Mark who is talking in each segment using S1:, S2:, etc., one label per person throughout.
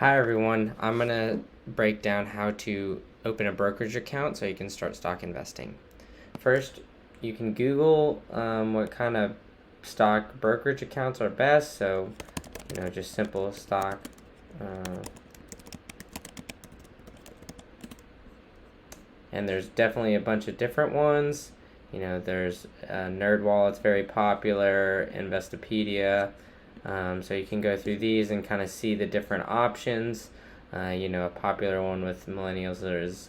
S1: Hi everyone, I'm going to break down how to open a brokerage account so you can start stock investing. First, you can Google what kind of stock brokerage accounts are best, so just simple stock. And there's definitely a bunch of different ones. There's NerdWallet, it's very popular, Investopedia. So you can go through these and kind of see the different options. A popular one with millennials is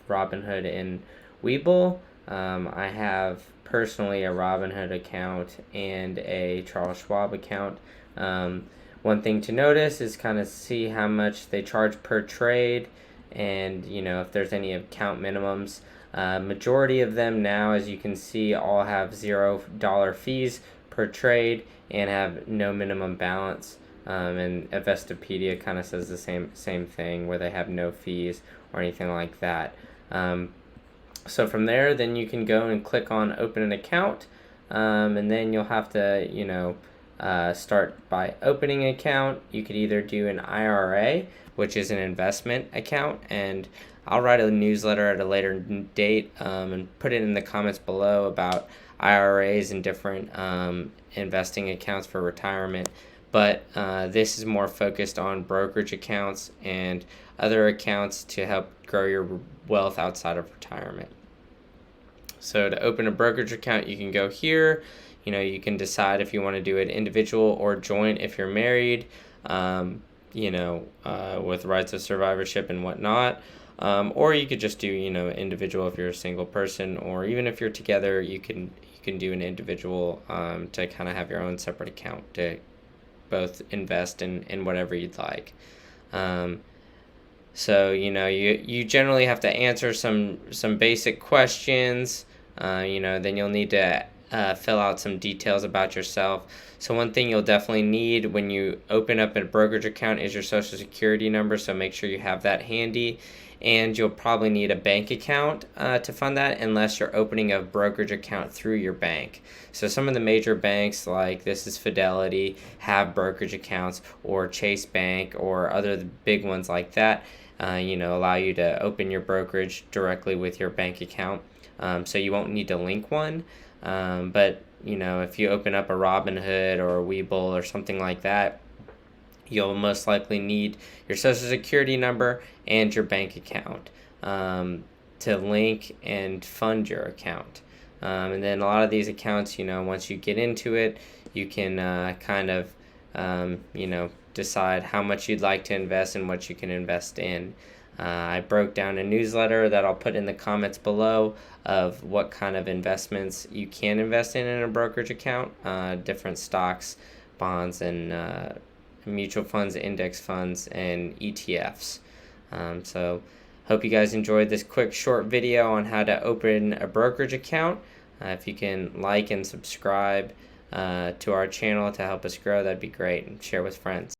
S1: Robinhood and Webull. I have personally a Robinhood account and a Charles Schwab account. One thing to notice is kind of see how much they charge per trade, and if there's any account minimums. Majority of them now, as you can see, all have $0 fees per trade and have no minimum balance. And Investopedia kind of says the same thing, where they have no fees or anything like that. So from there, then you can go and click on open an account, and then you'll have to start by opening an account. You could either do an IRA, which is an investment account, and I'll write a newsletter at a later date and put it in the comments below about IRAs and different investing accounts for retirement. But this is more focused on brokerage accounts and other accounts to help grow your wealth outside of retirement. So to open a brokerage account, you can go here. You can decide if you want to do it individual or joint if you're married, with rights of survivorship and whatnot. Or you could just do, individual if you're a single person, or even if you're together, you can do an individual to kind of have your own separate account to both invest in whatever you'd like. So you generally have to answer some basic questions. Then you'll need to fill out some details about yourself. So one thing you'll definitely need when you open up a brokerage account is your social security number, so make sure you have that handy. And you'll probably need a bank account to fund that, unless you're opening a brokerage account through your bank. So some of the major banks, like this is Fidelity, have brokerage accounts, or Chase Bank, or other big ones like that, allow you to open your brokerage directly with your bank account. So you won't need to link one. But if you open up a Robinhood or a Webull or something like that, you'll most likely need your social security number and your bank account to link and fund your account. And then a lot of these accounts, once you get into it, you can decide how much you'd like to invest and what you can invest in. I broke down a newsletter that I'll put in the comments below of what kind of investments you can invest in a brokerage account, different stocks, bonds, and mutual funds, index funds, and ETFs. So hope you guys enjoyed this quick short video on how to open a brokerage account. If you can like and subscribe to our channel to help us grow, that'd be great, and share with friends.